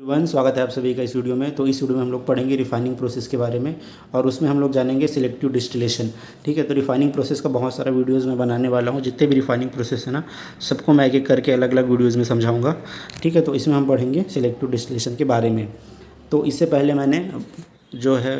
स्वागत है आप सभी का इस वीडियो में। तो इस वीडियो में हम लोग पढ़ेंगे रिफाइनिंग प्रोसेस के बारे में और उसमें हम लोग जानेंगे सिलेक्टिव डिस्टिलेशन। ठीक है, तो रिफाइनिंग प्रोसेस का बहुत सारा वीडियोज़ मैं बनाने वाला हूँ। जितने भी रिफाइनिंग प्रोसेस है ना, सबको मैं एक एक करके अलग अलग वीडियोज़ में समझाऊँगा। ठीक है, तो इसमें हम पढ़ेंगे सिलेक्टिव डिस्टिलेशन के बारे में। तो इससे पहले मैंने जो है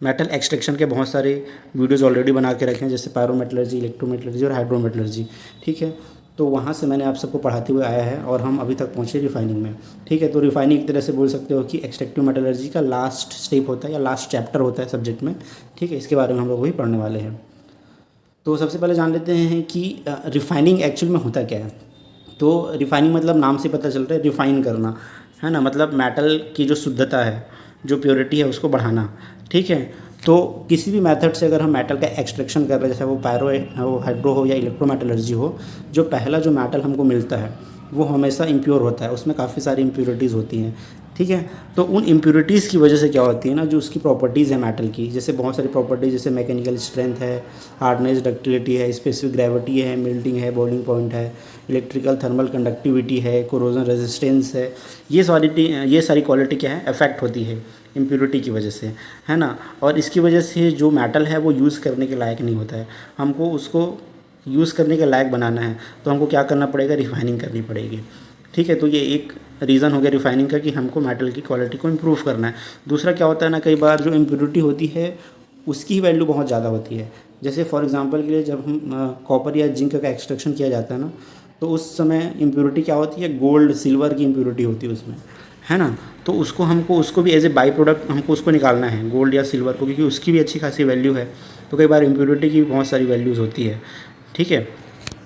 मेटल एक्सट्रैक्शन के बहुत सारे वीडियोज़ ऑलरेडी बना के रखे हैं, जैसे पायरोमेटलर्जी, इलेक्ट्रोमेटलर्जी और हाइड्रोमेटलर्जी। ठीक है, तो वहाँ से मैंने आप सबको पढ़ाते हुए आया है और हम अभी तक पहुँचे रिफाइनिंग में। ठीक है, तो रिफाइनिंग एक तरह से बोल सकते हो कि एक्सट्रैक्टिव मेटलर्जी का लास्ट स्टेप होता है या लास्ट चैप्टर होता है सब्जेक्ट में। ठीक है, इसके बारे में हम लोग वही पढ़ने वाले हैं। तो सबसे पहले जान लेते हैं कि रिफाइनिंग एक्चुअल में होता क्या है। तो रिफाइनिंग मतलब नाम से पता चलता है, रिफाइन करना है ना, मतलब मेटल की जो शुद्धता है, जो प्योरिटी है, उसको बढ़ाना। ठीक है, तो किसी भी मेथड से अगर हम मेटल का एक्सट्रैक्शन कर रहे हैं, जैसे वो वो हाइड्रो हो या इलेक्ट्रोमेटलर्जी हो, जो पहला जो मेटल हमको मिलता है वो हमेशा इम्प्योर होता है, उसमें काफ़ी सारी इम्प्योरिटीज़ होती हैं। ठीक है, तो उन इम्प्योरिटीज़ की वजह से क्या होती है ना, जो उसकी प्रॉपर्टीज़ है मेटल की, जैसे बहुत सारी प्रॉपर्टीज़, जैसे मैकेनिकल स्ट्रेंथ है, हार्डनेस, डक्टिलिटी है, स्पेसिफिक ग्रेविटी है, मेल्टिंग है, बॉइलिंग पॉइंट है, इलेक्ट्रिकल थर्मल कंडक्टिविटी है, कोरोजन रेजिस्टेंस है, ये सारी क्वालिटी क्या है, अफेक्ट होती है इम्प्योरिटी की वजह से, है ना। और इसकी वजह से जो मेटल है वो यूज़ करने के लायक नहीं होता है। हमको उसको यूज़ करने के लायक बनाना है तो हमको क्या करना पड़ेगा, रिफाइनिंग करनी पड़ेगी। ठीक है, तो ये एक रीज़न हो गया रिफाइनिंग का कि हमको मेटल की क्वालिटी को इम्प्रूव करना है। दूसरा क्या होता है ना, कई बार जो इम्प्योरिटी होती है उसकी ही वैल्यू बहुत ज़्यादा होती है। जैसे फॉर एग्जांपल के लिए जब हम कॉपर या जिंक का एक्सट्रैक्शन किया जाता है ना, तो उस समय इम्प्योरिटी क्या होती है, गोल्ड सिल्वर की इम्प्योरिटी होती है उसमें, है ना। तो उसको भी एज ए बाई प्रोडक्ट हमको उसको निकालना है, गोल्ड या सिल्वर को, क्योंकि उसकी भी अच्छी खासी वैल्यू है। तो कई बार इम्प्योरिटी की भी बहुत सारी वैल्यूज़ होती है। ठीक है,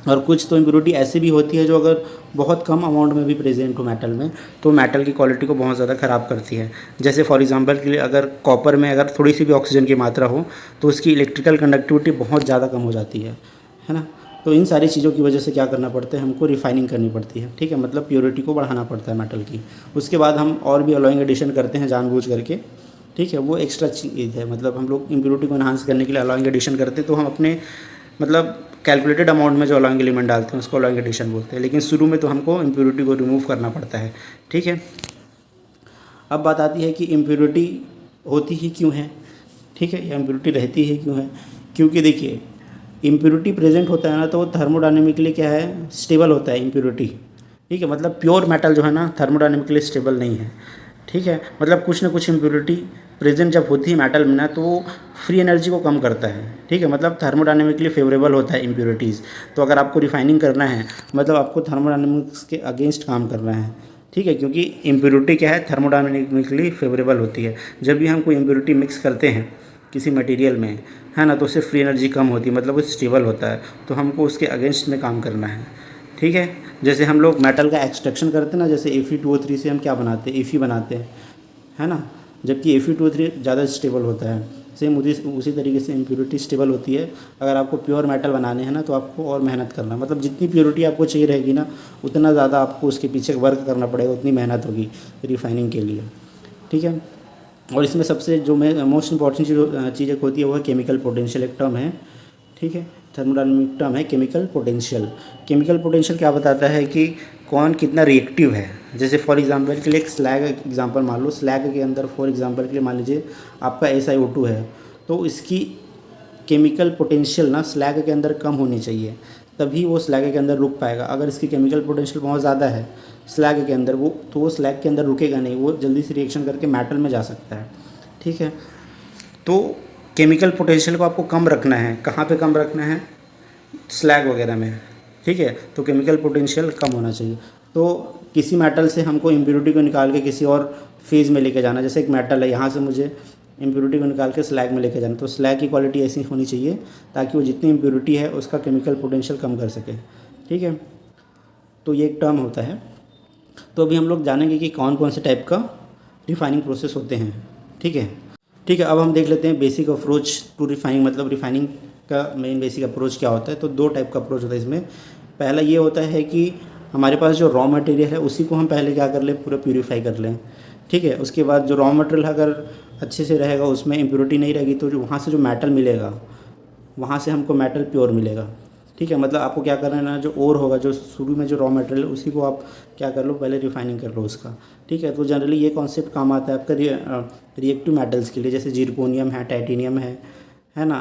और कुछ तो इम्प्योरिटी ऐसी भी होती है जो अगर बहुत कम अमाउंट में भी प्रेजेंट हो मेटल में, तो मेटल की क्वालिटी को बहुत ज़्यादा ख़राब करती है। जैसे फॉर एग्जांपल के लिए अगर कॉपर में अगर थोड़ी सी भी ऑक्सीजन की मात्रा हो तो उसकी इलेक्ट्रिकल कंडक्टिविटी बहुत ज़्यादा कम हो जाती है ना। तो इन सारी चीज़ों की वजह से क्या करना पड़ता है, हमको रिफाइनिंग करनी पड़ती है। ठीक है, मतलब प्योरिटी को बढ़ाना पड़ता है मेटल की। उसके बाद हम और भी अलॉइंग एडिशन करते हैं जानबूझ करके। ठीक है, वो एक्स्ट्रा चीज़ है, मतलब हम लोग इम्प्योरिटी को एनहांस करने के लिए अलॉइंग एडिशन करते हैं। तो हम अपने मतलब कैलकुलेटेड अमाउंट में जो अलॉइंग एलिमेंट डालते हैं उसको अलॉइंग एडिशन बोलते हैं, लेकिन शुरू में तो हमको इम्प्योरिटी को रिमूव करना पड़ता है। ठीक है, अब बात आती है कि इम्प्योरिटी होती ही क्यों है। ठीक है, या इम्प्योरिटी रहती ही क्यों है। क्योंकि देखिए, इम्प्योरिटी प्रेजेंट होता है ना, तो वो थर्मोडायनेमिकली क्या है, स्टेबल होता है इम्प्योरिटी। ठीक है, मतलब प्योर मेटल जो है ना, थर्मोडायनेमिकली स्टेबल नहीं है। ठीक है, मतलब कुछ ना कुछ इम्प्योरिटी प्रेजेंट जब होती है मेटल में ना, तो वो फ्री एनर्जी को कम करता है। ठीक है, मतलब थर्मोडायनेमिकली फेवरेबल होता है इम्प्योरिटीज़। तो अगर आपको रिफाइनिंग करना है, मतलब आपको थर्मोडायनेमिक्स के अगेंस्ट काम करना है। ठीक है, क्योंकि इम्प्योरिटी क्या है, थर्मोडायनेमिकली फेवरेबल होती है। जब भी हम कोई इम्प्योरिटी मिक्स करते हैं किसी मटेरियल में, है ना, तो उससे फ्री एनर्जी कम होती है, मतलब वो स्टेबल होता है। तो हमको उसके अगेंस्ट में काम करना है। ठीक है, जैसे हम लोग मेटल का एक्सट्रैक्शन करते हैं ना, जैसे Fe2O3 से हम क्या बनाते हैं, Fe बनाते हैं, है ना, जबकि Fe2O3 ज़्यादा स्टेबल होता है। सेम उसी तरीके से इम्प्योरिटी स्टेबल होती है। अगर आपको प्योर मेटल बनाने हैं ना, तो आपको और मेहनत करना, मतलब जितनी प्योरिटी आपको चाहिए रहेगी ना, उतना ज़्यादा आपको उसके पीछे वर्क करना पड़ेगा, उतनी मेहनत होगी रिफाइनिंग के लिए। ठीक है, और इसमें सबसे जो मोस्ट इंपॉर्टेंट चीज़ एक होती है वो है केमिकल पोटेंशियल, एक टर्म है। ठीक है, थर्मोडायनामिक टर्म है केमिकल पोटेंशियल। केमिकल पोटेंशियल क्या बताता है कि कौन कितना रिएक्टिव है। जैसे फॉर एग्जांपल के लिए एक स्लैग एग्जांपल मान लो, स्लैग के अंदर फॉर एग्जांपल के लिए मान लीजिए आपका SiO2 है, तो इसकी केमिकल पोटेंशियल ना स्लैग के अंदर कम होनी चाहिए, तभी वो स्लैग के अंदर रुक पाएगा। अगर इसकी केमिकल पोटेंशियल बहुत ज़्यादा है स्लैग के अंदर, वो तो वो स्लैग के अंदर रुकेगा नहीं, वो जल्दी से रिएक्शन करके मेटल में जा सकता है। ठीक है, तो केमिकल पोटेंशियल को आपको कम रखना है। कहाँ पे कम रखना है, स्लैग वगैरह में। ठीक है, तो केमिकल पोटेंशियल कम होना चाहिए। तो किसी मेटल से हमको इम्प्योरिटी को निकाल के किसी और फेज़ में लेके जाना, जैसे एक मेटल है, यहाँ से मुझे इम्प्योरिटी को निकाल के स्लैग में लेके जाना, तो स्लैग की क्वालिटी ऐसी होनी चाहिए ताकि वो जितनी इम्प्योरिटी है उसका केमिकल पोटेंशियल कम कर सके। ठीक है, तो ये एक टर्म होता है। तो अभी हम लोग जानेंगे कि कौन कौन से टाइप का रिफाइनिंग प्रोसेस होते हैं। ठीक है, ठीक है, अब हम देख लेते हैं बेसिक अप्रोच टू रिफाइनिंग, मतलब रिफाइनिंग का मेन बेसिक अप्रोच क्या होता है। तो दो टाइप का अप्रोच होता है इसमें। पहला ये होता है कि हमारे पास जो रॉ मटेरियल है उसी को हम पहले क्या कर लें, पूरा प्यूरीफाई कर लें। ठीक है, उसके बाद जो रॉ मटेरियल अगर अच्छे से रहेगा, उसमें इम्प्योरिटी नहीं रहेगी, तो जो वहाँ से जो मेटल मिलेगा, वहाँ से हमको मेटल प्योर मिलेगा। ठीक है, मतलब आपको क्या करना है ना, जो ओर होगा, जो शुरू में जो रॉ मटेरियल है उसी को आप क्या कर लो, पहले रिफाइनिंग कर लो उसका। ठीक है, तो जनरली ये कॉन्सेप्ट काम आता है आपका रिएक्टिव मेटल्स के लिए, जैसे जिरकोनियम है, टाइटेनियम है ना।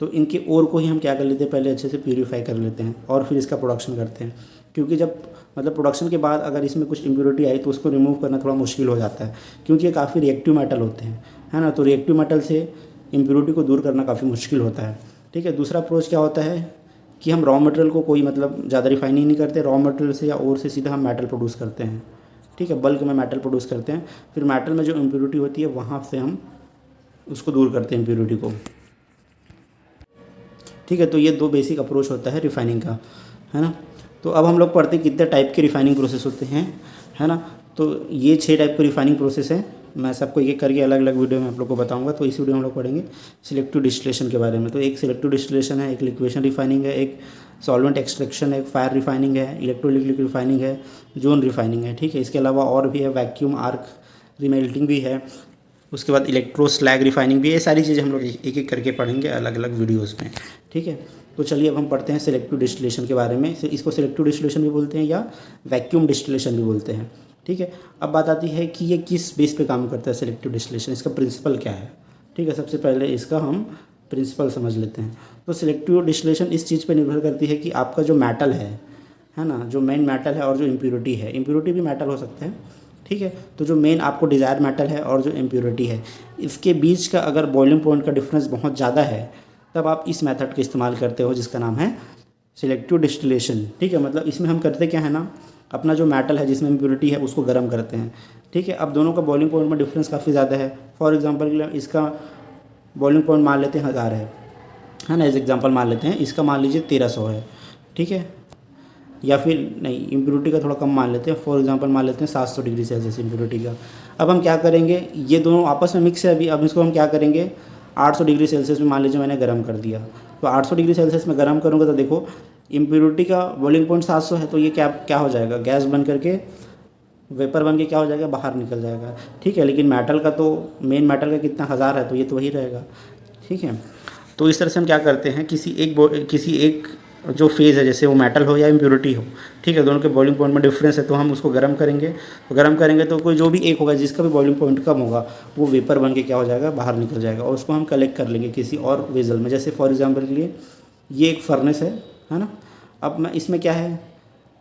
तो इनके ओर को ही हम क्या कर लेते हैं, पहले अच्छे से प्यूरीफाई कर लेते हैं और फिर इसका प्रोडक्शन करते हैं। क्योंकि जब मतलब प्रोडक्शन के बाद अगर इसमें कुछ इम्प्योरिटी आई तो उसको रिमूव करना थोड़ा मुश्किल हो जाता है, क्योंकि ये काफ़ी रिएक्टिव मेटल होते हैं, है ना। तो रिएक्टिव मेटल से इम्प्योरिटी को दूर करना काफ़ी मुश्किल होता है। ठीक है, दूसरा अप्रोच क्या होता है कि हम रॉ मटेरियल को कोई मतलब ज़्यादा रिफाइनिंग नहीं करते, रॉ मटेरियल से या और से सीधा हम मेटल प्रोड्यूस करते हैं। ठीक है, बल्क में मेटल प्रोड्यूस करते हैं, फिर मेटल में जो इम्प्योरिटी होती है वहाँ से हम उसको दूर करते हैं इम्प्योरिटी को। ठीक है, तो ये दो बेसिक अप्रोच होता है रिफाइनिंग का, है ना। तो अब हम लोग पढ़ते हैं कितने टाइप के रिफाइनिंग प्रोसेस होते हैं, है ना। तो ये 6 टाइप के रिफाइनिंग प्रोसेस हैं। मैं सबको एक एक करके अलग अलग वीडियो में आप लोग को बताऊंगा। तो इस वीडियो में हम लोग पढ़ेंगे सिलेक्टिव डिस्टिलेशन के बारे में। तो एक सिलेक्टिव डिस्टिलेशन है, एक लिक्वेशन रिफाइनिंग है, एक सॉल्वेंट एक्सट्रैक्शन है, एक फायर रिफाइनिंग है, इलेक्ट्रोलिटिक रिफाइनिंग है, जोन रिफाइनिंग है। ठीक है, इसके अलावा और भी है, वैक्यूम आर्क रिमेल्टिंग भी है, उसके बाद इलेक्ट्रो स्लैग रिफाइनिंग भी है। ये सारी चीज़ें हम लोग एक एक करके पढ़ेंगे अलग अलग वीडियोज़ में। ठीक है, तो चलिए अब हम पढ़ते हैं सिलेक्टिव डिस्टिलेशन के बारे में। इसको सिलेक्टिव डिस्टिलेशन भी बोलते हैं या वैक्यूम डिस्टिलेशन भी बोलते हैं। ठीक है, अब बात आती है कि ये किस बेस पे काम करता है सिलेक्टिव डिस्टिलेशन, इसका प्रिंसिपल क्या है। ठीक है, सबसे पहले इसका हम प्रिंसिपल समझ लेते हैं। तो सिलेक्टिव डिस्टिलेशन इस चीज़ पे निर्भर करती है कि आपका जो मेटल है ना, जो मेन मेटल है और जो इम्प्योरिटी है, इम्प्योरिटी भी मेटल हो सकता है। ठीक है, तो जो मेन आपको डिज़ायर मेटल है और जो इम्प्योरिटी है, इसके बीच का अगर बॉइलिंग पॉइंट का डिफरेंस बहुत ज़्यादा है तब आप इस मेथड का इस्तेमाल करते हो जिसका नाम है सिलेक्टिव डिस्टिलेशन। ठीक है, मतलब इसमें हम करते क्या है ना, अपना जो मेटल है जिसमें इम्प्योरिटी है उसको गर्म करते हैं। ठीक है, अब दोनों का बॉइलिंग पॉइंट में डिफरेंस काफ़ी ज़्यादा है। फॉर एग्जांपल के लिए इसका बॉइलिंग पॉइंट मान लेते हैं 1000 है ना, एज एग्जांपल मान लेते हैं। इसका मान लीजिए 1300 है। ठीक है, या फिर नहीं, इम्प्योरिटी का थोड़ा कम मान लेते हैं, फॉर एग्जांपल मान लेते हैं 700 डिग्री सेल्सियस इम्प्योरिटी का। अब हम क्या करेंगे, ये दोनों आपस में मिक्स है अभी। अब इसको हम क्या करेंगे, 800 डिग्री सेल्सियस में मान लीजिए मैंने गर्म कर दिया। तो 800 डिग्री सेल्सियस में गर्म करूँगा तो देखो इम्प्योरिटी का बॉइलिंग पॉइंट 700 है, तो ये क्या क्या हो जाएगा, गैस बन करके वेपर बन के क्या हो जाएगा, बाहर निकल जाएगा। ठीक है, लेकिन मेटल का तो मेन मेटल का कितना 1000 है, तो ये तो वही रहेगा। ठीक है, तो इस तरह से हम क्या करते हैं, किसी एक जो फेज़ है, जैसे वो मेटल हो या इम्प्योरिटी हो, ठीक है, दोनों के बॉइलिंग पॉइंट में डिफरेंस है, तो हम उसको गर्म करेंगे। तो गर्म करेंगे तो कोई जो भी एक होगा जिसका भी बॉइलिंग पॉइंट कम होगा वो वेपर बन के क्या हो जाएगा, बाहर निकल जाएगा, और उसको हम कलेक्ट कर लेंगे किसी और वेजल में। जैसे फॉर एग्जाम्पल के लिए ये एक फर्नेस है ना। अब मैं इसमें क्या है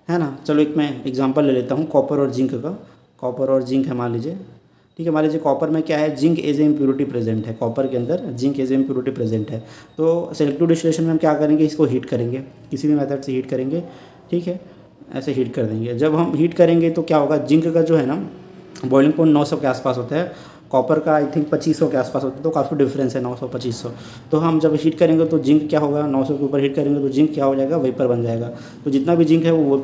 ना, चलो एक मैं एग्जांपल ले लेता हूँ कॉपर और जिंक का। कॉपर और जिंक है मान लीजिए। ठीक है, मान लीजिए कॉपर में क्या है, zinc as a impurity present है, कॉपर के अंदर zinc as a impurity present है। तो सेलेक्टिव डिस्टिलेशन में हम क्या करेंगे, इसको हीट करेंगे, किसी भी मेथड से हीट करेंगे। ठीक है, ऐसे हीट कर देंगे। जब हम हीट करेंगे तो क्या होगा, जिंक का जो है ना बॉइलिंग पॉइंट 900 के आसपास होता है, कॉपर का आई थिंक 2500 के आसपास होता है, तो काफ़ी डिफरेंस है 900-2500। तो हम जब हीट करेंगे तो जिंक क्या होगा, 900 के ऊपर हीट करेंगे तो जिंक क्या हो जाएगा, वेपर बन जाएगा। तो जितना भी जिंक है वो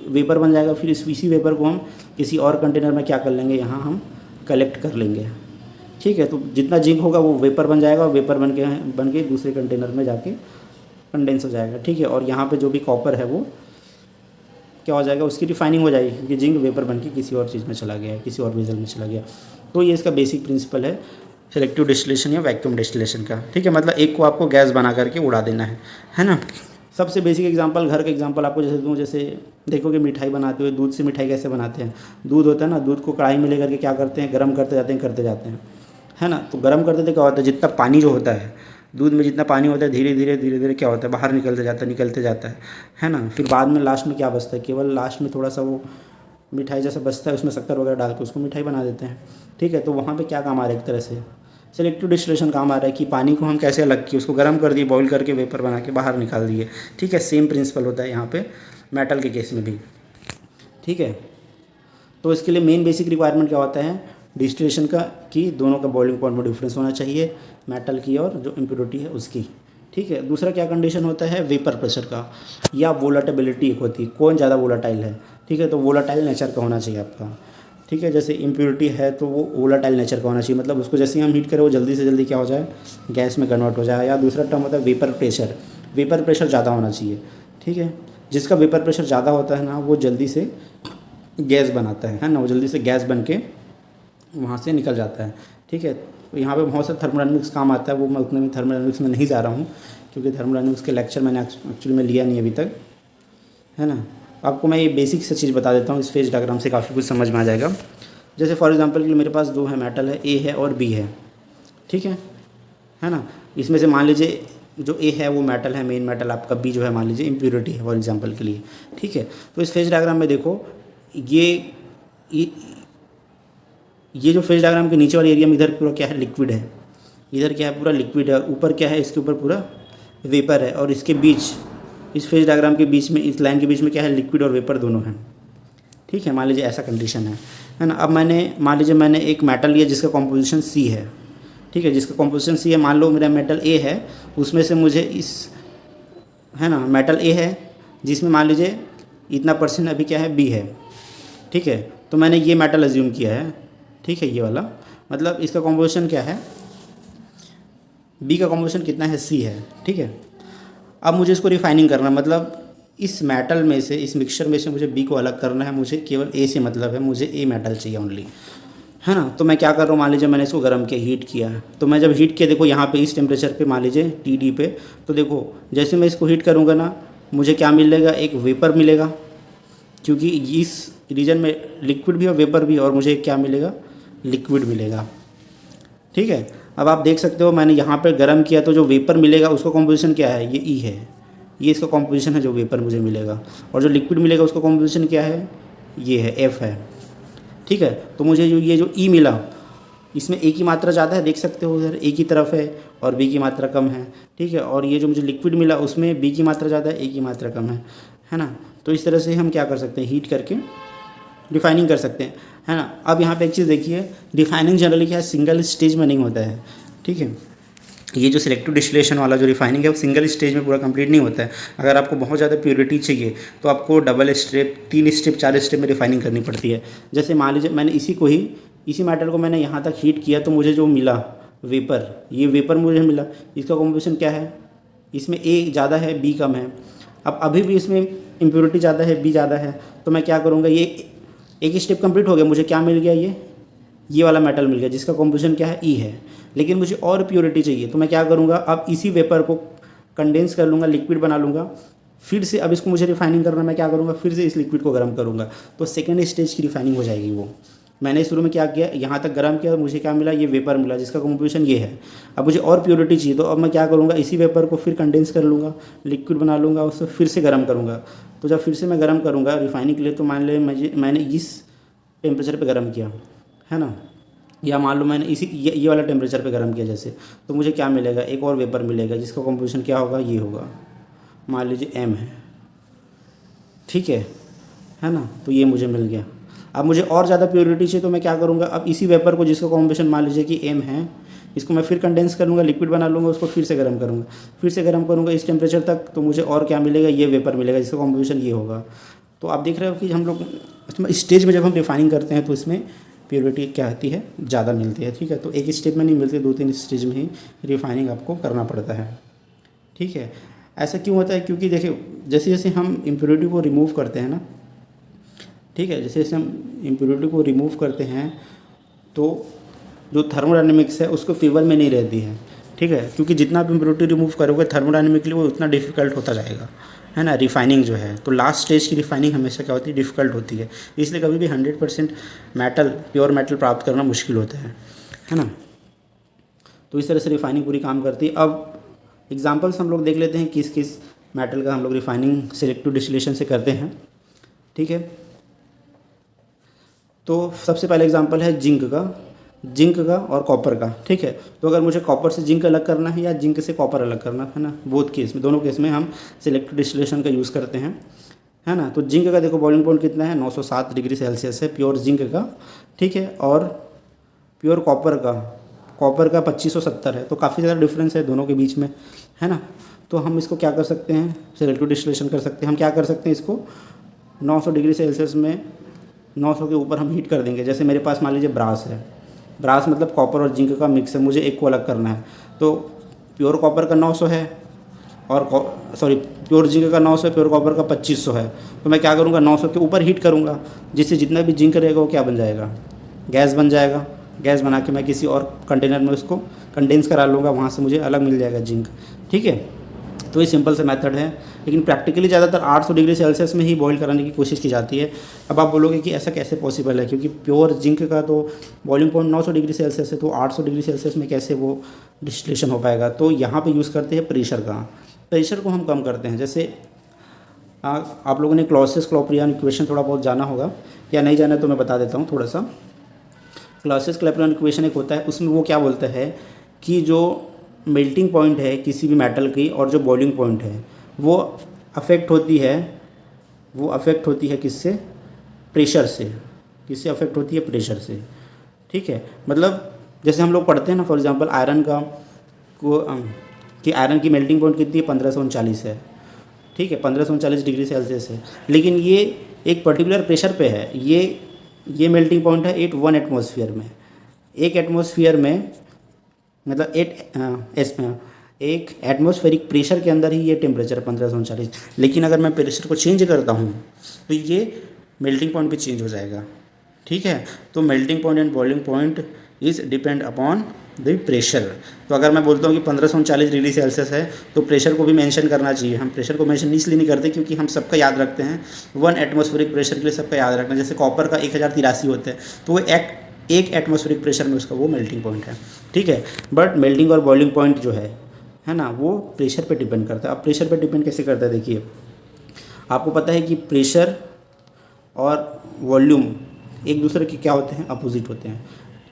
वेपर बन जाएगा। फिर इसी वेपर को हम किसी और कंटेनर में क्या कर लेंगे, यहाँ हम कलेक्ट कर लेंगे। ठीक है, तो जितना जिंक होगा वो वेपर बन जाएगा, और वेपर बन के दूसरे कंटेनर में जाके कंडेंस हो जाएगा। ठीक है, और यहाँ पे जो भी कॉपर है वो क्या हो जाएगा, उसकी रिफाइनिंग हो जाएगी, क्योंकि जिंक वेपर बन के किसी और चीज़ में चला गया है, किसी और वेजल में चला गया। तो ये इसका बेसिक प्रिंसिपल है सिलेक्टिव डिस्टिलेशन या वैक्यूम डिस्टिलेशन का। ठीक है, मतलब एक को आपको गैस बना करके उड़ा देना है ना। सबसे बेसिक एग्जांपल, घर का एग्जांपल आपको जैसे दूँ, जैसे देखोगे मिठाई बनाते हुए, दूध से मिठाई कैसे बनाते हैं। दूध होता है ना, दूध को कढ़ाई में ले करके क्या करते हैं, गर्म करते जाते हैं, है ना। तो गर्म करते थे क्या होता है, जितना पानी जो होता है दूध में, जितना पानी होता है धीरे धीरे क्या होता है, बाहर निकलते जाता है ना। फिर बाद में लास्ट में क्या बचता है, केवल लास्ट में थोड़ा सा वो मिठाई जैसा बचता है, उसमें शक्कर वगैरह डाल के उसको मिठाई बना देते हैं। ठीक है, तो वहाँ पे क्या काम आ रहा है, एक तरह से सेलेक्टिव डिस्टिलेशन काम आ रहा है कि पानी को हम कैसे अलग किए, उसको गर्म कर दिए, बॉईल करके वेपर बना के बाहर निकाल दिए। ठीक है, सेम प्रिंसिपल होता है यहाँ पे मेटल के केस में भी। ठीक है, तो इसके लिए मेन बेसिक रिक्वायरमेंट क्या होता है डिस्टिलेशन का, कि दोनों का बॉइलिंग पॉइंट में डिफरेंस होना चाहिए, मेटल की और जो इम्प्योरिटी है उसकी। ठीक है, दूसरा क्या कंडीशन होता है, वेपर प्रेशर का, या वोलाटिलिटी एक होती है, कौन ज़्यादा वोलाटाइल है। ठीक है, तो वोलाटाइल नेचर का होना चाहिए आपका। ठीक है, जैसे इम्प्योरिटी है तो वो वोलाटाइल नेचर का होना चाहिए, मतलब उसको जैसे ही हम हीट करें वो जल्दी से जल्दी क्या हो जाए, गैस में कन्वर्ट हो जाए। या दूसरा टर्म होता है वेपर प्रेशर ज़्यादा होना चाहिए। ठीक है, जिसका वेपर प्रेशर ज़्यादा होता है ना वो जल्दी से गैस बनाता है ना, वो जल्दी से गैस बन के वहाँ से निकल जाता है। ठीक है, तो यहाँ पे बहुत सारे थर्मोडायनेमिक्स काम आता है, वो मैं उतने में थर्मोडायनेमिक्स में नहीं जा रहा हूँ, क्योंकि थर्मोडायनेमिक्स के लेक्चर मैंने एक्चुअली में लिया नहीं अभी तक, है ना। आपको मैं ये बेसिक से चीज़ बता देता हूँ, इस फेज डायग्राम से काफ़ी कुछ समझ में आ जाएगा। जैसे फॉर एग्जांपल कि मेरे पास दो है मेटल है, ए है और बी है, ठीक है ना। इसमें से मान लीजिए जो ए है वो मेटल है, मेन मेटल आपका, बी जो है मान लीजिए इम्प्योरिटी है फॉर एग्जांपल के लिए, ठीक है। तो इस फेज डायग्राम में देखो ये जो फेज डायग्राम के नीचे वाली एरिया में इधर पूरा क्या है, लिक्विड है, इधर क्या है, पूरा लिक्विड है, ऊपर क्या है, इसके ऊपर पूरा वेपर है, और इसके बीच, इस फेज डायग्राम के बीच में, इस लाइन के बीच में क्या है, लिक्विड और वेपर दोनों हैं, ठीक है। मान लीजिए ऐसा कंडीशन है ना। अब मान लीजिए मैंने एक मेटल लिया जिसका कॉम्पोजिशन सी है, ठीक है, जिसका कॉम्पोजिशन सी है। मान लो मेरा मेटल ए है, उसमें से मुझे है ना, मेटल ए है जिसमें मान लीजिए इतना % अभी क्या है, बी है, ठीक है। तो मैंने ये मेटल अज्यूम किया है, ठीक है, ये वाला, मतलब इसका कॉम्पोजिशन क्या है, बी का कॉम्पोजिशन कितना है, सी है, ठीक है। अब मुझे इसको रिफाइनिंग करना, मतलब इस मेटल में से, इस मिक्सचर में से मुझे बी को अलग करना है, मुझे केवल ए से मतलब है, मुझे ए मेटल चाहिए ओनली, है ना। तो मैं क्या कर रहा हूँ, मान लीजिए मैंने इसको गर्म किया, हीट किया, तो मैं जब हीट किया, देखो यहाँ पे इस टेम्परेचर पे मान लीजिए TD पे, तो देखो जैसे मैं इसको हीट करूँगा ना, मुझे क्या मिलेगा, एक वेपर मिलेगा, क्योंकि इस रीजन में लिक्विड भी और वेपर भी, और मुझे क्या मिलेगा, लिक्विड मिलेगा, ठीक है। अब आप देख सकते हो मैंने यहाँ पर गर्म किया, तो जो वेपर मिलेगा उसका कॉम्पोजिशन क्या है, ये E है, ये इसका कॉम्पोजिशन है जो वेपर मुझे मिलेगा, और जो लिक्विड मिलेगा उसका कॉम्पोजिशन क्या है, ये है, F है, ठीक है। तो मुझे ये जो E मिला, इसमें A की मात्रा ज़्यादा है, देख सकते हो उधर A की तरफ है, और B की मात्रा कम है, ठीक है। और ये जो मुझे लिक्विड मिला उसमें B की मात्रा ज़्यादा है, A की मात्रा कम है ना। तो इस तरह से हम क्या कर सकते हैं, हीट करके रिफाइनिंग कर सकते हैं, है ना। अब यहाँ पे एक चीज़ देखिए, रिफाइनिंग जनरली क्या है, सिंगल स्टेज में नहीं होता है, ठीक है। ये जो सिलेक्टिव डिस्टिलेशन वाला जो रिफाइनिंग है वो सिंगल स्टेज में पूरा कंप्लीट नहीं होता है। अगर आपको बहुत ज़्यादा प्योरिटी चाहिए तो आपको डबल स्टेप, 3 स्टेप, 4 स्टेप में रिफाइनिंग करनी पड़ती है। जैसे मान लीजिए मैंने इसी मेटल को मैंने यहाँ तक हीट किया, तो मुझे जो मिला वेपर, ये वेपर मुझे मिला, इसका कॉम्पोजिशन क्या है, इसमें A ज़्यादा है, B कम है। अब अभी भी इसमें इम्प्योरिटी ज़्यादा है, B ज़्यादा है, तो मैं क्या करूँगा, ये एक स्टेप कंप्लीट हो गया, मुझे क्या मिल गया, ये वाला मेटल मिल गया जिसका कॉम्पोजिशन क्या है, E है। लेकिन मुझे और प्योरिटी चाहिए, तो मैं क्या करूँगा, अब इसी वेपर को कंडेंस कर लूँगा, लिक्विड बना लूँगा, फिर से अब इसको मुझे रिफाइनिंग करना, मैं क्या करूँगा, फिर से इस लिक्विड को गर्म करूँगा, तो सेकेंड स्टेज की रिफाइनिंग हो जाएगी। वो मैंने शुरू में क्या किया, यहाँ तक गर्म किया, मुझे क्या मिला, ये वेपर मिला जिसका कॉम्पोजिशन ये है। अब मुझे और प्योरिटी चाहिए, तो अब मैं क्या करूँगा, इसी वेपर को फिर कंडेंस कर लूँगा, लिक्विड बना लूँगा, उसको फिर से गर्म करूँगा। तो जब फिर से मैं गर्म करूँगा रिफाइनिंग के लिए, तो मान लें मैंने इस टेम्परेचर पर गर्म किया, है ना, या मान लो मैंने ये वाला टेम्परेचर पे गर्म किया जैसे, तो मुझे क्या मिलेगा, एक और वेपर मिलेगा जिसका कॉम्पोजिशन क्या होगा, ये होगा, मान लीजिए M है, ठीक है ना। तो ये मुझे मिल गया। अब मुझे और ज़्यादा प्योरिटी चाहिए, तो मैं क्या करूँगा, अब इसी वेपर को जिसका कॉम्पोजिशन मान लीजिए कि M है, इसको मैं फिर कंडेंस कर लूँगा, लिक्विड बना लूँगा, उसको फिर से गर्म करूँगा इस टेम्परेचर तक, तो मुझे और क्या मिलेगा, ये वेपर मिलेगा जिसका कॉम्पोजिशन ये होगा। तो आप देख रहे हो कि हम लोग स्टेज में जब हम रिफाइनिंग करते हैं तो इसमें प्योरिटी क्या आती है, ज़्यादा मिलती है, ठीक है। तो एक स्टेप में नहीं मिलती, 2-3 स्टेज में ही रिफाइनिंग आपको करना पड़ता है, ठीक है। ऐसा क्यों होता है, क्योंकि देखिए जैसे जैसे हम इम्प्योरिटी को रिमूव करते हैं ना, ठीक है, जैसे जैसे हम इम्प्योरिटी को रिमूव करते हैं तो जो थर्मोडायनेमिक्स है उसको फेवर में नहीं रहती है, ठीक है। क्योंकि जितना आप इम्प्योरिटी रिमूव करोगे थर्मोडायनेमिकली वो उतना डिफिकल्ट होता जाएगा, है ना, रिफाइनिंग जो है। तो लास्ट स्टेज की रिफाइनिंग हमेशा क्या होती है, डिफ़िकल्ट होती है, इसलिए कभी भी 100% मेटल, प्योर मेटल प्राप्त करना मुश्किल होता है ना। तो इस तरह से रिफाइनिंग पूरी काम करती है। अब एग्जांपल्स हम लोग देख लेते हैं किस किस मेटल का हम लोग रिफाइनिंग सिलेक्टिव डिस्टिलेशन से करते हैं, ठीक है। तो सबसे पहला एग्जांपल है जिंक का और कॉपर का, ठीक है। तो अगर मुझे कॉपर से जिंक अलग करना है या जिंक से कॉपर अलग करना है ना, बोथ केस में, दोनों केस में हम सिलेक्टिव डिस्टिलेशन का यूज़ करते हैं, है ना। तो जिंक का देखो बॉइलिंग पॉइंट कितना है, 907 डिग्री सेल्सियस है प्योर जिंक का, ठीक है। और प्योर कॉपर का 2570 है, तो काफ़ी ज़्यादा डिफरेंस है दोनों के बीच में, है ना। तो हम इसको क्या कर सकते हैं, सिलेक्टिव डिस्टिलेशन कर सकते हैं। हम क्या कर सकते हैं, इसको 900 डिग्री सेल्सियस में 900 के ऊपर हम हीट कर देंगे। जैसे मेरे पास मान लीजिए ब्रास मतलब कॉपर और जिंक का मिक्स है, मुझे एक को अलग करना है। तो प्योर कॉपर का 900 है और प्योर जिंक का 900 है, प्योर कॉपर का 2500 है। तो मैं क्या करूँगा, 900 के ऊपर हीट करूँगा, जिससे जितना भी जिंक रहेगा वो क्या बन जाएगा, गैस बन जाएगा। गैस बना के मैं किसी और कंटेनर में उसको कंडेंस करा लूँगा, वहाँ से मुझे अलग मिल जाएगा जिंक, ठीक है। तो ये सिंपल सा मेथड है, लेकिन प्रैक्टिकली ज़्यादातर 800 डिग्री सेल्सियस में ही बॉईल कराने की कोशिश की जाती है। अब आप बोलोगे कि ऐसा कैसे पॉसिबल है, क्योंकि प्योर जिंक का तो बॉइलिंग पॉइंट 900 डिग्री सेल्सियस है, तो 800 डिग्री सेल्सियस में कैसे वो डिस्टिलेशन हो पाएगा। तो यहाँ पे यूज़ करते हैं प्रेशर का। प्रेशर को हम कम करते हैं। जैसे आप लोगों ने क्लॉसियस क्लॉपियन इक्वेशन थोड़ा बहुत जाना होगा, या नहीं जाना तो मैं बता देता हूँ थोड़ा सा। क्लॉसियस क्लॉपियन इक्वेशन एक होता है, उसमें वो क्या बोलता है कि जो मेल्टिंग पॉइंट है किसी भी मेटल की और जो बॉइलिंग पॉइंट है वो अफेक्ट होती है किससे, प्रेशर से। किससे अफेक्ट होती है, प्रेशर से। ठीक है, मतलब जैसे हम लोग पढ़ते हैं ना, फॉर एग्जांपल आयरन कि आयरन की मेल्टिंग पॉइंट कितनी है, 1539 है। ठीक है, 1539 डिग्री सेल्सियस है, लेकिन ये एक पर्टिकुलर प्रेशर पे है। ये मेल्टिंग पॉइंट है 1 एटमॉस्फेयर में। एक एटमॉस्फेयर में मतलब एक एटमॉस्फेरिक प्रेशर के अंदर ही ये टेम्परेचर 1539। लेकिन अगर मैं प्रेशर को चेंज करता हूँ तो ये मेल्टिंग पॉइंट भी चेंज हो जाएगा। ठीक है, तो melting point and boiling point is depend upon the pressure. तो अगर मैं बोलता हूँ कि 1539 डिग्री सेल्सियस है तो प्रेशर को भी मेंशन करना चाहिए। हम प्रेशर को मेंशन इसलिए नहीं करते क्योंकि हम सबका याद रखते हैं 1 एटमॉस्फेरिक प्रेशर के लिए सबका याद रखना है। जैसे कॉपर का 1083 होता है, तो वो एक एटमॉस्फेरिक प्रेशर में उसका वो मेल्टिंग पॉइंट है। ठीक है, बट मेल्टिंग और बॉइलिंग पॉइंट जो है ना, वो प्रेशर पे डिपेंड करता है। अब प्रेशर पे डिपेंड कैसे करता है, देखिए आपको पता है कि प्रेशर और वॉल्यूम एक दूसरे के क्या होते हैं, अपोजिट होते हैं।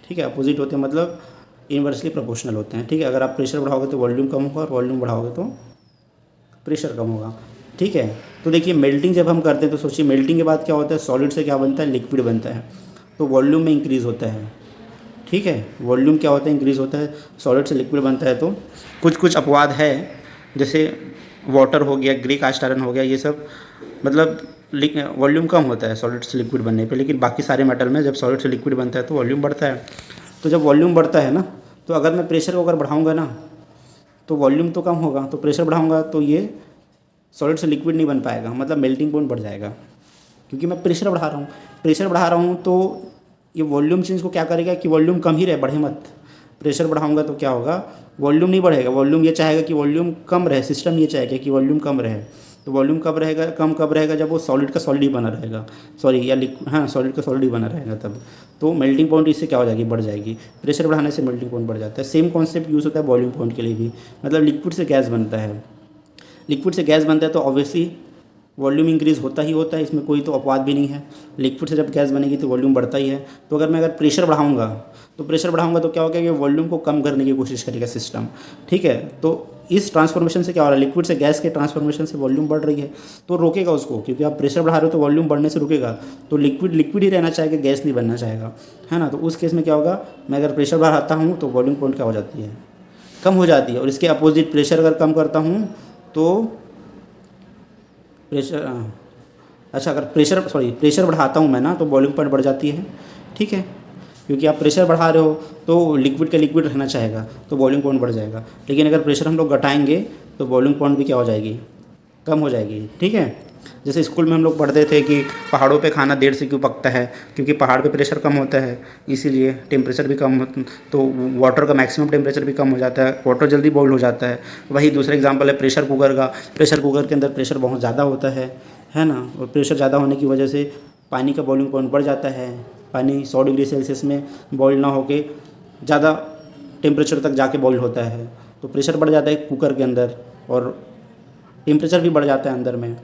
ठीक है, अपोजिट होते हैं मतलब इन्वर्सली प्रोपोर्शनल होते हैं। ठीक है, अगर आप प्रेशर बढ़ाओगे तो वॉल्यूम कम होगा और वॉल्यूम बढ़ाओगे तो प्रेशर कम होगा। ठीक है, तो देखिए मेल्टिंग जब हम करते हैं तो सोचिए मेल्टिंग के बाद क्या होता है, सॉलिड से क्या बनता है, लिक्विड बनता है, तो वॉल्यूम में इंक्रीज़ होता है। ठीक है, वॉल्यूम क्या होता है, इंक्रीज़ होता है, सॉलिड से लिक्विड बनता है। तो कुछ अपवाद है, जैसे वाटर हो गया, ग्रे कास्ट आयरन हो गया, ये सब मतलब वॉल्यूम कम होता है सॉलिड से लिक्विड बनने पे, लेकिन बाकी सारे मेटल में जब सॉलिड से लिक्विड बनता है तो वॉल्यूम बढ़ता है। तो जब वॉल्यूम बढ़ता है ना, तो अगर मैं प्रेशर को अगर बढ़ाऊँगा ना तो वॉल्यूम तो कम होगा, तो प्रेशर बढ़ाऊँगा तो ये सॉलिड से लिक्विड नहीं बन पाएगा, मतलब मेल्टिंग पॉइंट बढ़ जाएगा, क्योंकि मैं प्रेशर बढ़ा रहा हूँ। तो ये वॉल्यूम चेंज को क्या करेगा कि वॉल्यूम कम ही रहे, बढ़े मत। प्रेशर बढ़ाऊंगा तो क्या होगा, वॉल्यूम नहीं बढ़ेगा, वॉल्यूम ये चाहेगा कि वॉल्यूम कम रहे, सिस्टम ये चाहेगा कि वॉल्यूम कम रहे। तो वॉल्यूम कब रहेगा, कब रहेगा, जब वो सॉलिड का सॉलिड ही बना रहेगा, सॉलिड का सॉलिड ही बना रहेगा तब। तो मेल्टिंग पॉइंट इससे क्या हो जाएगी, बढ़ जाएगी। प्रेशर बढ़ाने से मेल्टिंग पॉइंट बढ़ जाता है। सेम कॉन्सेप्ट यूज़ होता है बॉइलिंग पॉइंट के लिए भी, मतलब लिक्विड से गैस बनता है, तो ऑब्वियसली वॉल्यूम इंक्रीज़ होता है, इसमें कोई तो अपवाद भी नहीं है। लिक्विड से जब गैस बनेगी तो वॉल्यूम बढ़ता ही है। तो अगर मैं प्रेशर बढ़ाऊंगा तो क्या होगा कि वॉल्यूम को कम करने की कोशिश करेगा सिस्टम। ठीक है, तो इस ट्रांसफॉर्मेशन से क्या हो रहा है, लिक्विड से गैस के ट्रांसफॉर्मेशन से वॉल्यूम बढ़ रही है, तो रोकेगा उसको, क्योंकि आप प्रेशर बढ़ा रहे हो तो वॉल्यूम बढ़ने से रुकेगा। तो लिक्विड ही रहना चाहेगा, गैस नहीं बनना चाहेगा, है ना। तो उस केस में क्या होगा, मैं अगर प्रेशर बढ़ाता हूँ तो वॉल्यूम पॉइंट क्या हो जाती है, कम हो जाती है। और इसके अपोजिट प्रेशर अगर कम करता हूँ तो अगर प्रेशर बढ़ाता हूँ मैं ना, तो बॉइलिंग पॉइंट बढ़ जाती है। ठीक है, क्योंकि आप प्रेशर बढ़ा रहे हो तो लिक्विड का लिक्विड रहना चाहेगा, तो बॉइलिंग पॉइंट बढ़ जाएगा। लेकिन अगर प्रेशर हम लोग घटाएंगे तो बॉइलिंग पॉइंट भी क्या हो जाएगी, कम हो जाएगी। ठीक है, जैसे स्कूल में हम लोग पढ़ते थे कि पहाड़ों पे खाना देर से क्यों पकता है, क्योंकि पहाड़ पे प्रेशर कम होता है, इसीलिए टेम्परेचर भी कम तो वाटर का मैक्सिमम टेम्परेचर भी कम हो जाता है, वाटर जल्दी बॉईल हो जाता है। वही दूसरा एग्जांपल है प्रेशर कुकर का। प्रेशर कुकर के अंदर प्रेशर बहुत ज़्यादा होता है ना, और प्रेशर ज़्यादा होने की वजह से पानी का बॉइलिंग पॉइंट बढ़ जाता है। पानी 100 डिग्री सेल्सियस में बॉईल ना होके ज़्यादा टेम्परेचर तक जाके बॉईल होता है, तो प्रेशर बढ़ जाता है कुकर के अंदर और टेम्परेचर भी बढ़ जाता है अंदर में,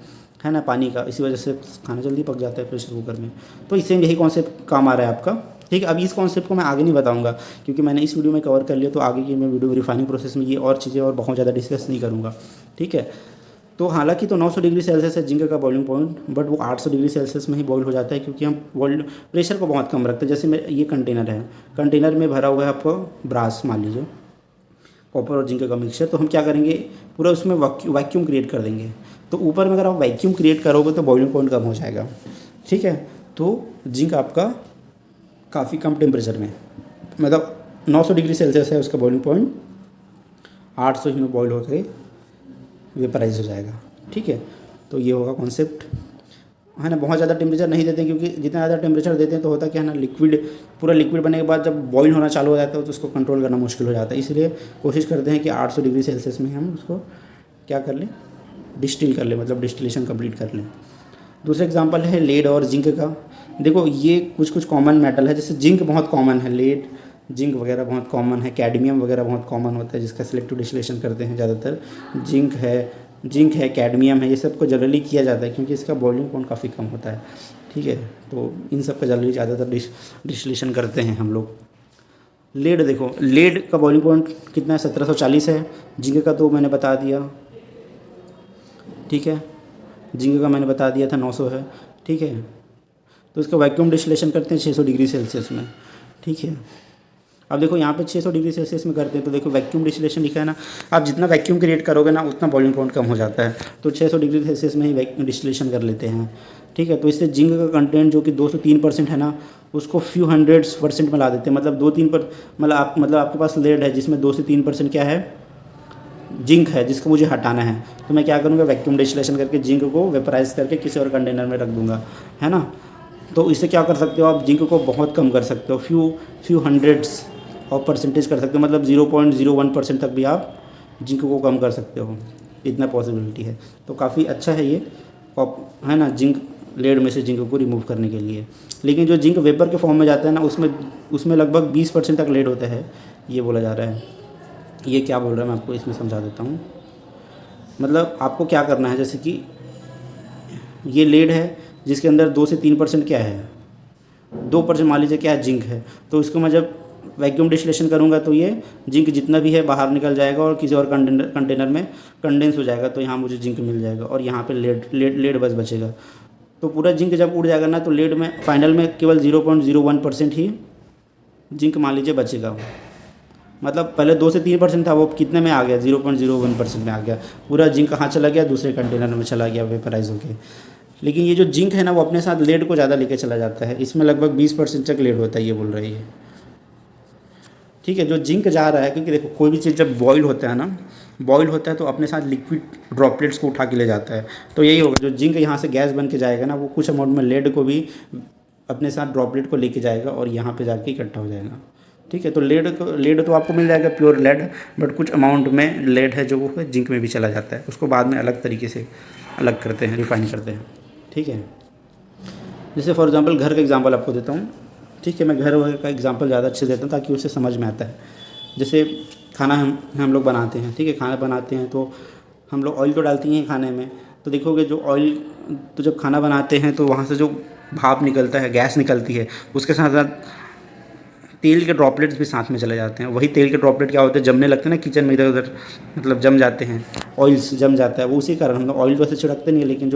है ना, पानी का। इसी वजह से खाना जल्दी पक जाता है प्रेशर कुकर में। तो इससे यही कॉन्सेप्ट काम आ रहा है आपका। ठीक है, अब इस कॉन्सेप्ट को मैं आगे नहीं बताऊंगा क्योंकि मैंने इस वीडियो में कवर कर लिया, तो आगे की मैं वीडियो रिफाइनिंग प्रोसेस में ये और चीज़ें और बहुत ज़्यादा डिस्कस नहीं करूँगा। ठीक है, तो हालांकि तो 900 डिग्री सेल्सियस है जिंक का बॉइलिंग पॉइंट, बट वो 800 डिग्री सेल्सियस में ही बॉईल हो जाता है, क्योंकि हम प्रेशर को बहुत कम रखते हैं। जैसे ये कंटेनर में भरा हुआ है आपको ब्रास, मान लीजिए कॉपर और जिंक का मिक्सचर, तो हम क्या करेंगे, पूरा उसमें वैक्यूम क्रिएट कर देंगे। तो ऊपर में अगर आप वैक्यूम क्रिएट करोगे तो बॉइलिंग पॉइंट कम हो जाएगा। ठीक है, तो जिंक आपका काफ़ी कम टेम्परेचर में, मतलब 900 डिग्री सेल्सियस है उसका बॉइलिंग पॉइंट, 800 ही में बॉईल होकर वेपराइज हो जाएगा। ठीक है, तो ये होगा कॉन्सेप्ट, है ना। बहुत ज़्यादा टेम्परेचर नहीं देते, क्योंकि जितना ज़्यादा टेम्परेचर देते हैं तो होता क्या है ना, पूरा लिक्विड बनने के बाद जब बॉईल होना चालू हो जाता है तो उसको कंट्रोल करना मुश्किल हो जाता है। इसलिए कोशिश करते हैं कि 800 डिग्री सेल्सियस में हम उसको क्या कर लें, डिस्टिल कर लें, मतलब डिस्टिलेशन कंप्लीट कर लें। दूसरा एग्जांपल है लेड और जिंक का। देखो ये कुछ कुछ कॉमन मेटल है, जैसे जिंक बहुत कॉमन है, लेड जिंक वगैरह बहुत कॉमन है, कैडमियम वगैरह बहुत कॉमन होता है जिसका सिलेक्टिव डिस्टिलेशन करते हैं ज़्यादातर। जिंक है, कैडमियम है, ये सब को जनरली किया जाता है क्योंकि इसका बॉइलिंग पॉइंट काफ़ी कम होता है, ठीक है। तो इन सब का जनरली ज़्यादातर डिस्टिलेशन करते हैं हम लोग। लेड देखो, लेड का बॉइलिंग पॉइंट कितना है, 1740 है। जिंक का तो मैंने बता दिया, ठीक है, जिंक का मैंने बता दिया था 900 है, ठीक है। तो इसका वैक्यूम डिस्टिलेशन करते हैं 600 डिग्री सेल्सियस में, ठीक है। अब देखो यहाँ पे 600 डिग्री सेल्सियस में करते हैं तो देखो वैक्यूम डिस्टिलेशन लिखा है ना, आप जितना वैक्यूम क्रिएट करोगे ना उतना बॉइलिंग पॉइंट कम हो जाता है। तो 600 डिग्री सेल्सियस में ही वैक्यूम डिस्टिलेशन कर लेते हैं, ठीक है। तो इससे जिंक का कंटेंट जो कि 203% है ना, उसको फ्यू हंड्रेड्स परसेंट में ला देते हैं, मतलब 2-3 पर, मतलब आपके पास लेड है जिसमें 2 से 3% क्या है, जिंक है, जिसको मुझे हटाना है। तो मैं क्या करूँगा, वैक्यूम डिस्टिलेशन करके जिंक को वेपराइज करके किसी और कंटेनर में रख दूँगा, है ना। तो इससे क्या कर सकते हो आप, जिंक को बहुत कम कर सकते हो, फ्यू हंड्रेड्स ऑफ परसेंटेज कर सकते हो, मतलब 0.01% तक भी आप जिंक को कम कर सकते हो, इतना पॉसिबिलिटी है। तो काफ़ी अच्छा है ये, है ना, जिंक लेड में से जिंक को रिमूव करने के लिए। लेकिन जो जिंक वेपर के फॉर्म में जाता है ना, उसमें लगभग 20% तक लेड होता है, ये बोला जा रहा है। ये क्या बोल रहा है मैं आपको इसमें समझा देता हूँ। मतलब आपको क्या करना है, जैसे कि ये लेड है जिसके अंदर 2 से 3% क्या है, 2% मान लीजिए क्या है, जिंक है। तो इसको मैं जब वैक्यूम डिस्टिलेशन करूँगा तो ये जिंक जितना भी है बाहर निकल जाएगा और किसी और कंटेनर में कंडेंस हो जाएगा, तो यहाँ मुझे जिंक मिल जाएगा और यहाँ पे लेड बस बचेगा। तो पूरा जिंक जब उड़ जाएगा ना, तो लेड में फाइनल में केवल 0.01% ही जिंक मान लीजिए बचेगा। मतलब पहले 2 से 3% था, वो कितने में आ गया, 0.01% में आ गया। पूरा जिंक कहाँ चला गया, दूसरे कंटेनर में चला गया वेपराइज होके। लेकिन ये जो जिंक है ना, वो अपने साथ लेड को ज़्यादा लेके चला जाता है, इसमें लगभग 20% तक लेड होता है, ये बोल रही है, ठीक है। जो जिंक जा रहा है, क्योंकि देखो कोई भी चीज़ जब बॉईल होता है ना, बॉईल होता है तो अपने साथ लिक्विड ड्रॉपलेट्स को उठा के ले जाता है। तो यही होगा, जो जिंक यहाँ से गैस बन के जाएगा ना, वो कुछ अमाउंट में लेड को भी अपने साथ ड्रॉपलेट को लेके जाएगा और यहाँ पे जाके इकट्ठा हो जाएगा, ठीक है। तो लेड तो आपको मिल जाएगा प्योर लेड, बट कुछ अमाउंट में लेड है जो वो जिंक में भी चला जाता है, उसको बाद में अलग तरीके से अलग करते हैं, रिफाइन करते हैं, ठीक है। जैसे फॉर एग्जांपल घर का एग्जांपल आपको देता हूँ, ठीक है। मैं घर वगैरह का एग्जांपल ज़्यादा अच्छे देता हूँ ताकि उसे समझ में आता है। जैसे खाना हम लोग बनाते हैं, ठीक है, खाना बनाते हैं तो हम लोग ऑयल तो डालते हैं खाने में। तो देखोगे जो ऑयल, तो जब खाना बनाते हैं तो वहाँ से जो भाप निकलता है, गैस निकलती है, उसके साथ साथ तेल के ड्रॉपलेट्स भी साथ में चले जाते हैं। वही तेल के ड्रॉपलेट क्या होते हैं, जमने लगते हैं ना किचन में, इधर उधर मतलब जम जाते हैं, ऑयल्स जम जाता है, वो उसी कारण हम लोग ऑयल वैसे छिड़कते नहीं है, लेकिन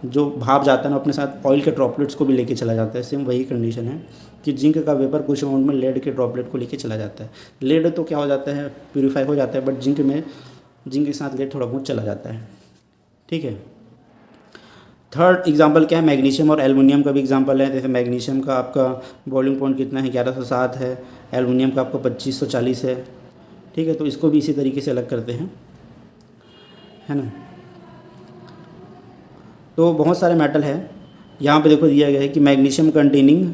जो भाप जाता है ना, अपने साथ ऑयल के ड्रॉपलेट्स को भी लेके चला जाता है। सेम वही कंडीशन है कि जिंक का वेपर कुछ अमाउंट में लेड के ड्रॉपलेट को लेके चला जाता है। लेड तो क्या हो जाता है, प्यूरीफाई हो जाता है, बट जिंक के साथ लेड थोड़ा बहुत चला जाता है, ठीक है। थर्ड एग्जांपल क्या है, मैग्नीशियम और एल्युमिनियम का भी एग्जांपल है। जैसे मैग्नीशियम का आपका बॉइलिंग पॉइंट कितना है, 1107 है, एल्युमिनियम का आपका 2540 है, ठीक है। तो इसको भी इसी तरीके से अलग करते हैं, है ना। तो बहुत सारे मेटल है, यहाँ पे देखो दिया गया है कि मैग्नीशियम कंटेनिंग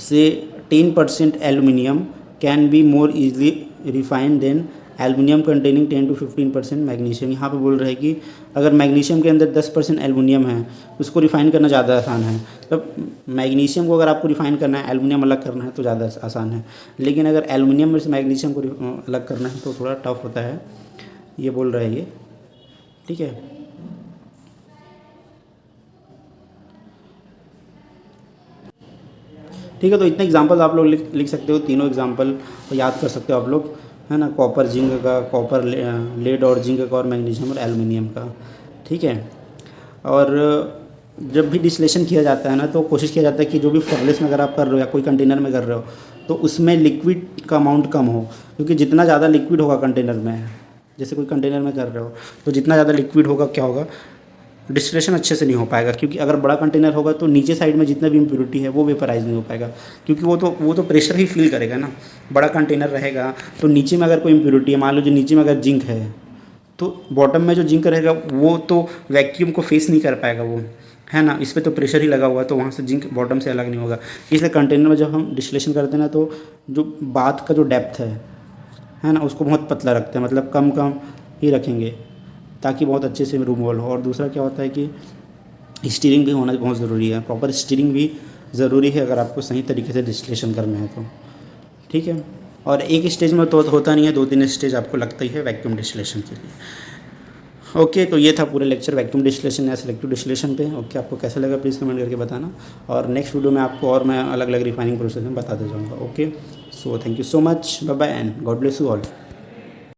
से 10% aluminium can be more easily refined than aluminium containing 10 to 15% magnesium. यहाँ पे बोल रहे हैं कि अगर मैग्नीशियम के अंदर 10% एल्युमिनियम है, उसको रिफ़ाइन करना ज़्यादा आसान है। तब मैग्नीशियम को अगर आपको रिफ़ाइन करना है, एल्युमिनियम अलग करना है तो ज़्यादा आसान है। लेकिन अगर एल्युमिनियम में से मैग्नीशियम को अलग करना है तो थोड़ा टफ होता है, ये बोल रहे हैं ये, ठीक है। ठीक है, तो इतने एग्जांपल आप लोग लिख सकते हो, तीनों एग्जांपल याद कर सकते हो आप लोग, है ना। कॉपर जिंक का, कॉपर लेड और जिंक का, और मैग्नीशियम और एल्युमिनियम का, ठीक है। और जब भी डिस्टिलेशन किया जाता है ना, तो कोशिश किया जाता है कि जो भी फर्नेस में अगर आप कर रहे हो या कोई कंटेनर में कर रहे हो, तो उसमें लिक्विड का अमाउंट कम हो, क्योंकि जितना ज़्यादा लिक्विड होगा कंटेनर में, जैसे कोई कंटेनर में कर रहे हो तो जितना ज़्यादा लिक्विड होगा क्या होगा, डिस्टिलेशन अच्छे से नहीं हो पाएगा। क्योंकि अगर बड़ा कंटेनर होगा तो नीचे साइड में जितना भी इम्प्योरिटी है वो वेपराइज नहीं हो पाएगा, क्योंकि वो तो प्रेशर ही फील करेगा ना। बड़ा कंटेनर रहेगा तो नीचे में अगर कोई इम्प्योरिटी है, मान लो जो नीचे में अगर जिंक है, तो बॉटम में जो जिंक रहेगा वो तो वैक्यूम को फेस नहीं कर पाएगा, वो है ना, इस पर तो प्रेशर ही लगा हुआ है, तो वहाँ से जिंक बॉटम से अलग नहीं होगा। इसलिए कंटेनर में जब हम डिस्टिलेशन करते हैं ना, तो जो बात का जो डेप्थ है ना, उसको बहुत पतला रखते हैं, मतलब कम ही रखेंगे ताकि बहुत अच्छे से रिमूवल हो। और दूसरा क्या होता है कि स्टीयरिंग भी होना बहुत ज़रूरी है, प्रॉपर स्टीयरिंग भी ज़रूरी है अगर आपको सही तरीके से डिस्टिलेशन करना है तो, ठीक है। और एक स्टेज में तो होता नहीं है, 2-3 स्टेज आपको लगता ही है वैक्यूम डिस्टिलेशन के लिए। ओके, तो ये था पूरा लेक्चर वैक्यूम डिस्टिलेशन या सेलेक्टिव डिस्टिलेशन पे। ओके, आपको कैसा लगा प्लीज़ कमेंट करके बताना, और नेक्स्ट वीडियो में आपको और मैं अलग अलग रिफाइनिंग प्रोसेस में बताते जाऊँगा। Okay, so thank you so much, bye bye and God bless you all.